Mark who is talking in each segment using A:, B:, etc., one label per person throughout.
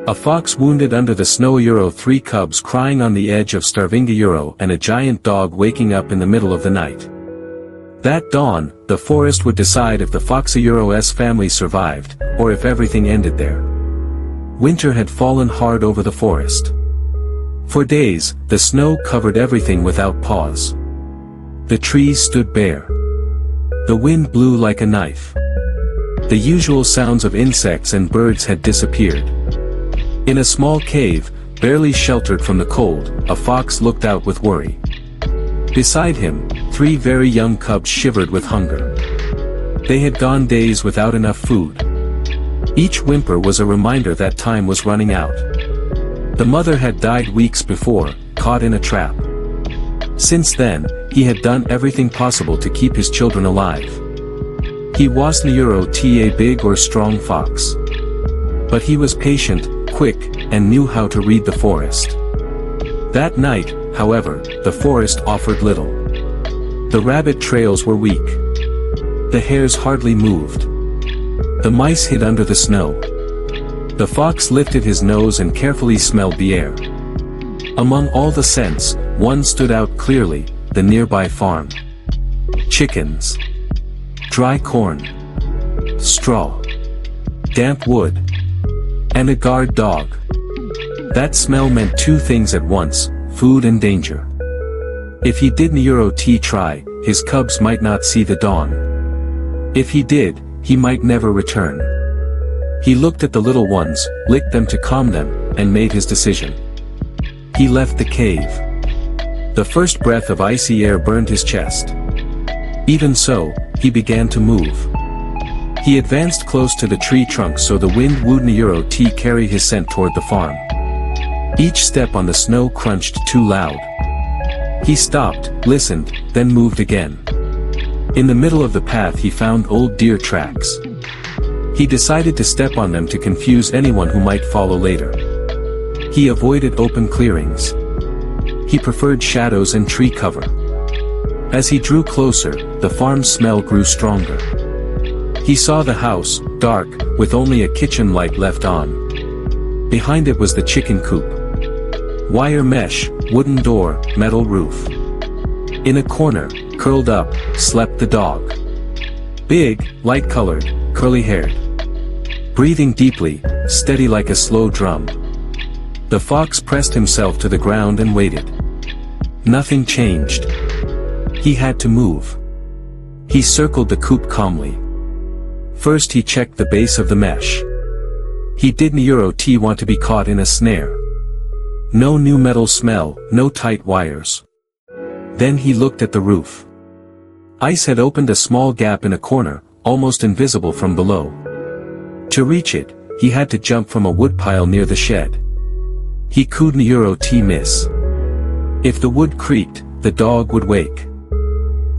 A: A fox wounded under the snow. 3 cubs crying on the edge of starving. And a giant dog waking up in the middle of the night. That dawn, the forest would decide if the fox's family survived, or if everything ended there. Winter had fallen hard over the forest. For days, the snow covered everything without pause. The trees stood bare. The wind blew like a knife. The usual sounds of insects and birds had disappeared. In a small cave, barely sheltered from the cold, a fox looked out with worry. Beside him, 3 very young cubs shivered with hunger. They had gone days without enough food. Each whimper was a reminder that time was running out. The mother had died weeks before, caught in a trap. Since then, he had done everything possible to keep his children alive. He wasn't a big or strong fox. But he was patient, quick, and knew how to read the forest. That night, however, the forest offered little. The rabbit trails were weak. The hares hardly moved. The mice hid under the snow. The fox lifted his nose and carefully smelled the air. Among all the scents, one stood out clearly, the nearby farm. Chickens. Dry corn. Straw. Damp wood. And a guard dog. That smell meant 2 things at once, food and danger. If he didn't try, his cubs might not see the dawn. If he did, he might never return. He looked at the little ones, licked them to calm them, and made his decision. He left the cave. The first breath of icy air burned his chest. Even so, he began to move. He advanced close to the tree trunk so the wind wouldn't carry his scent toward the farm. Each step on the snow crunched too loud. He stopped, listened, then moved again. In the middle of the path he found old deer tracks. He decided to step on them to confuse anyone who might follow later. He avoided open clearings. He preferred shadows and tree cover. As he drew closer, the farm smell grew stronger. He saw the house, dark, with only a kitchen light left on. Behind it was the chicken coop. Wire mesh, wooden door, metal roof. In a corner, curled up, slept the dog. Big, light-colored, curly-haired. Breathing deeply, steady like a slow drum. The fox pressed himself to the ground and waited. Nothing changed. He had to move. He circled the coop calmly. First he checked the base of the mesh. He didn't want to be caught in a snare. No new metal smell, no tight wires. Then he looked at the roof. Ice had opened a small gap in a corner, almost invisible from below. To reach it, he had to jump from a woodpile near the shed. He couldn't miss. If the wood creaked, the dog would wake.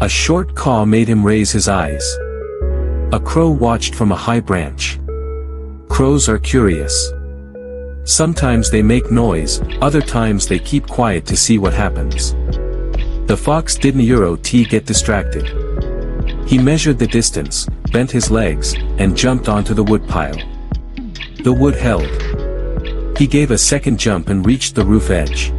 A: A short caw made him raise his eyes. A crow watched from a high branch. Crows are curious. Sometimes they make noise, other times they keep quiet to see what happens. The fox didn't get distracted. He measured the distance, bent his legs, and jumped onto the woodpile. The wood held. He gave a second jump and reached the roof edge.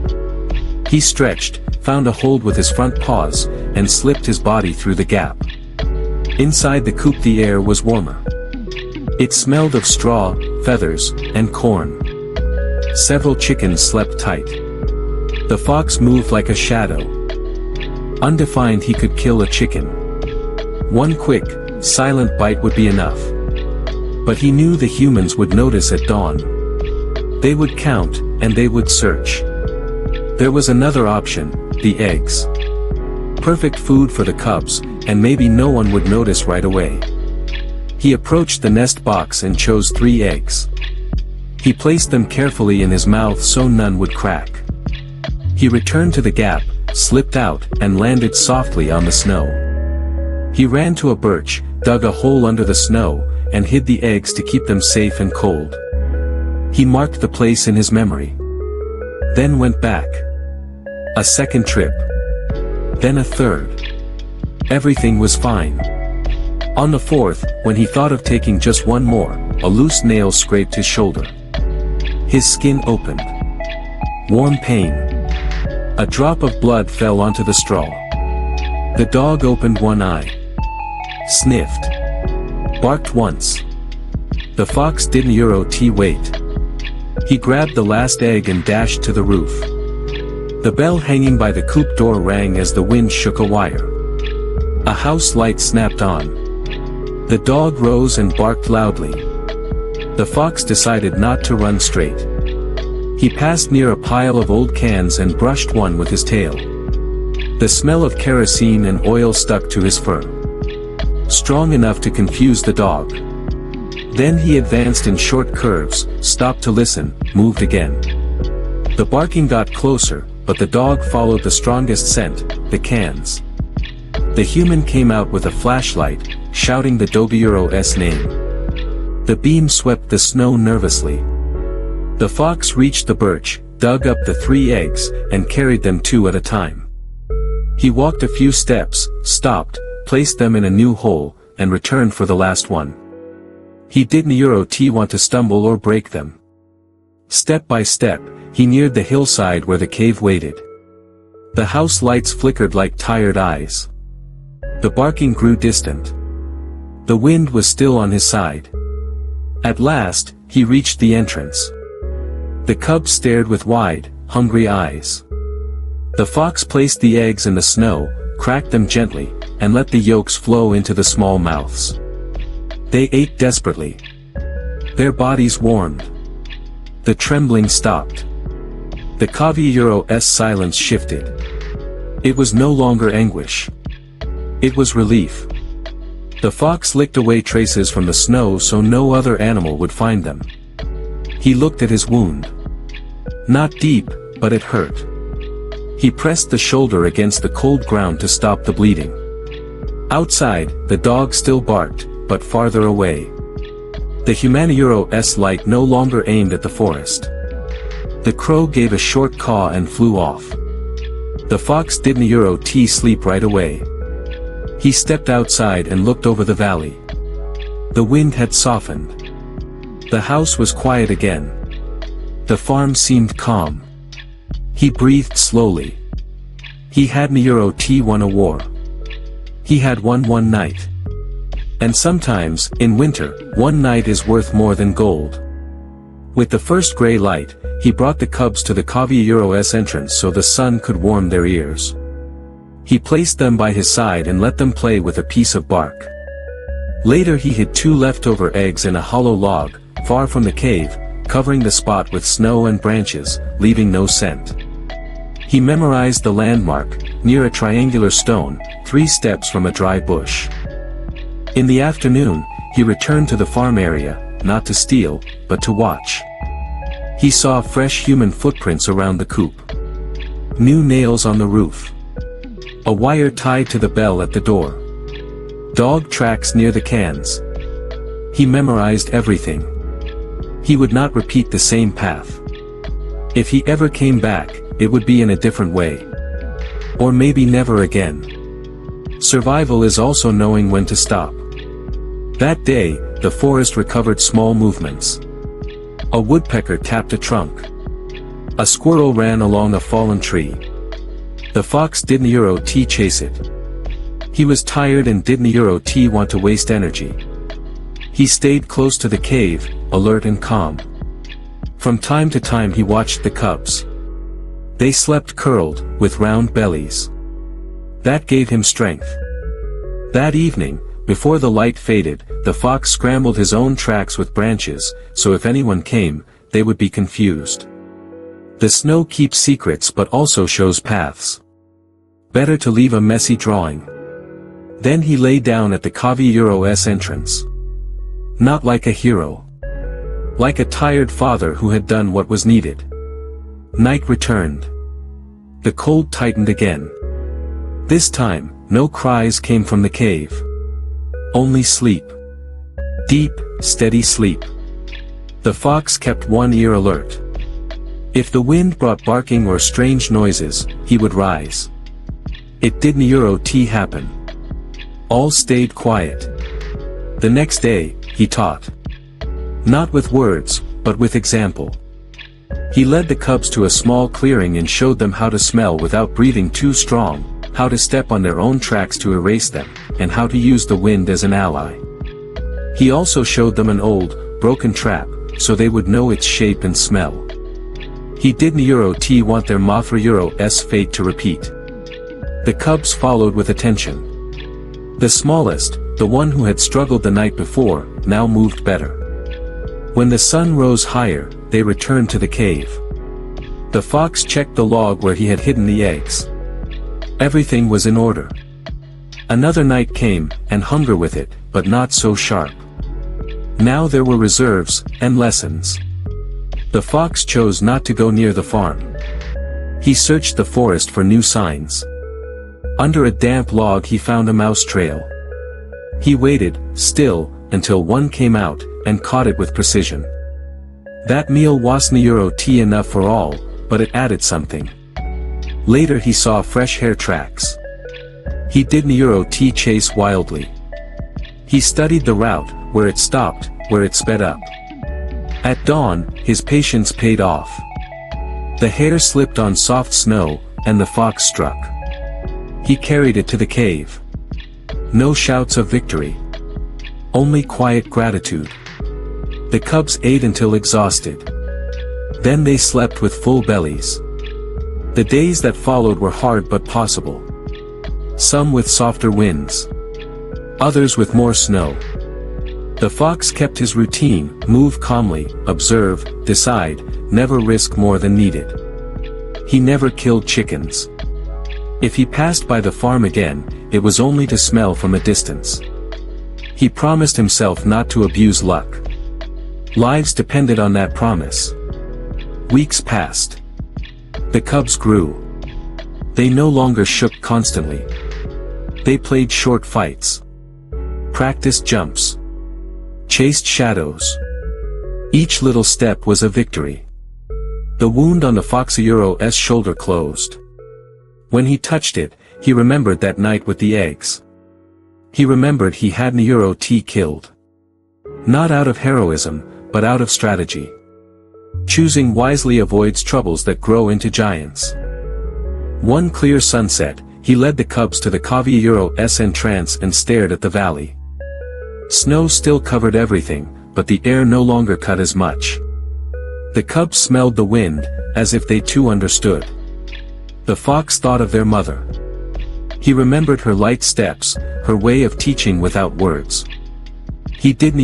A: He stretched, found a hold with his front paws, and slipped his body through the gap. Inside the coop the air was warmer. It smelled of straw, feathers, and corn. Several chickens slept tight. The fox moved like a shadow. Undefined, he could kill a chicken. One quick, silent bite would be enough. But he knew the humans would notice at dawn. They would count, and they would search. There was another option, the eggs. Perfect food for the cubs, and maybe no one would notice right away. He approached the nest box and chose 3 eggs. He placed them carefully in his mouth so none would crack. He returned to the gap, slipped out, and landed softly on the snow. He ran to a birch, dug a hole under the snow, and hid the eggs to keep them safe and cold. He marked the place in his memory. Then went back. A second trip. Then a third. Everything was fine. On the 4th, when he thought of taking just one more, a loose nail scraped his shoulder. His skin opened. Warm pain. A drop of blood fell onto the straw. The dog opened one eye. Sniffed. Barked once. The fox didn't wait. He grabbed the last egg and dashed to the roof. The bell hanging by the coop door rang as the wind shook a wire. A house light snapped on. The dog rose and barked loudly. The fox decided not to run straight. He passed near a pile of old cans and brushed one with his tail. The smell of kerosene and oil stuck to his fur. Strong enough to confuse the dog. Then he advanced in short curves, stopped to listen, moved again. The barking got closer, but the dog followed the strongest scent, the cans. The human came out with a flashlight, shouting the Doguero's name. The beam swept the snow nervously. The fox reached the birch, dug up the 3 eggs, and carried them 2 at a time. He walked a few steps, stopped, placed them in a new hole, and returned for the last one. He didn't want to stumble or break them. Step by step, he neared the hillside where the cave waited. The house lights flickered like tired eyes. The barking grew distant. The wind was still on his side. At last, he reached the entrance. The cubs stared with wide, hungry eyes. The fox placed the eggs in the snow, cracked them gently, and let the yolks flow into the small mouths. They ate desperately. Their bodies warmed. The trembling stopped. The Cavaliero's silence shifted. It was no longer anguish. It was relief. The fox licked away traces from the snow so no other animal would find them. He looked at his wound. Not deep, but it hurt. He pressed the shoulder against the cold ground to stop the bleeding. Outside, the dog still barked, but farther away. The Humaniero's light no longer aimed at the forest. The crow gave a short caw and flew off. The fox didn't sleep right away. He stepped outside and looked over the valley. The wind had softened. The house was quiet again. The farm seemed calm. He breathed slowly. He hadn't won a war. He had won one night. And sometimes, in winter, one night is worth more than gold. With the first gray light, he brought the cubs to the Cavaliero's entrance so the sun could warm their ears. He placed them by his side and let them play with a piece of bark. Later he hid 2 leftover eggs in a hollow log, far from the cave, covering the spot with snow and branches, leaving no scent. He memorized the landmark, near a triangular stone, 3 steps from a dry bush. In the afternoon, he returned to the farm area, not to steal, but to watch. He saw fresh human footprints around the coop. New nails on the roof. A wire tied to the bell at the door. Dog tracks near the cans. He memorized everything. He would not repeat the same path. If he ever came back, it would be in a different way. Or maybe never again. Survival is also knowing when to stop. That day, the forest recovered small movements. A woodpecker tapped a trunk. A squirrel ran along a fallen tree. The fox didn't chase it. He was tired and didn't want to waste energy. He stayed close to the cave, alert and calm. From time to time he watched the cubs. They slept curled, with round bellies. That gave him strength. That evening, before the light faded, the fox scrambled his own tracks with branches, so if anyone came, they would be confused. The snow keeps secrets but also shows paths. Better to leave a messy drawing. Then he lay down at the Cavaliero's entrance. Not like a hero. Like a tired father who had done what was needed. Night returned. The cold tightened again. This time, no cries came from the cave. Only sleep. Deep, steady sleep. The fox kept one ear alert. If the wind brought barking or strange noises, he would rise. It didn't happen. All stayed quiet. The next day, he taught. Not with words, but with example. He led the cubs to a small clearing and showed them how to smell without breathing too strong, how to step on their own tracks to erase them, and how to use the wind as an ally. He also showed them an old, broken trap, so they would know its shape and smell. He didn't want their Mothra's fate to repeat. The cubs followed with attention. The smallest, the one who had struggled the night before, now moved better. When the sun rose higher, they returned to the cave. The fox checked the log where he had hidden the eggs. Everything was in order. Another night came, and hunger with it, but not so sharp. Now there were reserves, and lessons. The fox chose not to go near the farm. He searched the forest for new signs. Under a damp log he found a mouse trail. He waited, still, until one came out, and caught it with precision. That meal wasn't enough for all, but it added something. Later he saw fresh hair tracks. He didn't chase wildly. He studied the route, where it stopped, where it sped up. At dawn, his patience paid off. The hare slipped on soft snow, and the fox struck. He carried it to the cave. No shouts of victory. Only quiet gratitude. The cubs ate until exhausted. Then they slept with full bellies. The days that followed were hard but possible. Some with softer winds. Others with more snow. The fox kept his routine, move calmly, observe, decide, never risk more than needed. He never killed chickens. If he passed by the farm again, it was only to smell from a distance. He promised himself not to abuse luck. Lives depended on that promise. Weeks passed. The cubs grew. They no longer shook constantly. They played short fights. Practiced jumps. Chased shadows. Each little step was a victory. The wound on the Fox's shoulder closed. When he touched it, he remembered that night with the eggs. He remembered he hadn't killed. Not out of heroism, but out of strategy. Choosing wisely avoids troubles that grow into giants. One clear sunset, he led the cubs to the cave's entrance and stared at the valley. Snow still covered everything, but the air no longer cut as much. The cubs smelled the wind, as if they too understood. The fox thought of their mother. He remembered her light steps, her way of teaching without words. He didn't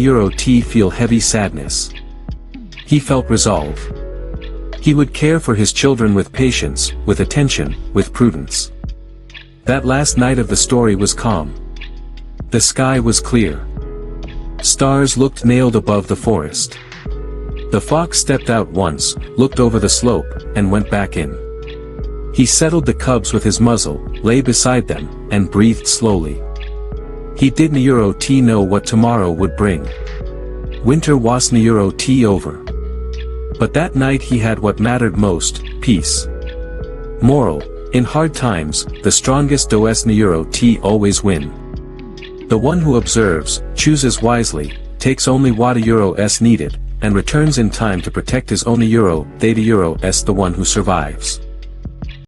A: feel heavy sadness. He felt resolve. He would care for his children with patience, with attention, with prudence. That last night of the story was calm. The sky was clear. Stars looked nailed above the forest. The fox stepped out once, looked over the slope, and went back in. He settled the cubs with his muzzle, lay beside them, and breathed slowly. He didn't know what tomorrow would bring. Winter wasn't over. But that night he had what mattered most, peace. Moral: in hard times, the strongest doesn't always win. The one who observes, chooses wisely, takes only what is needed, and returns in time to protect his own the one who survives.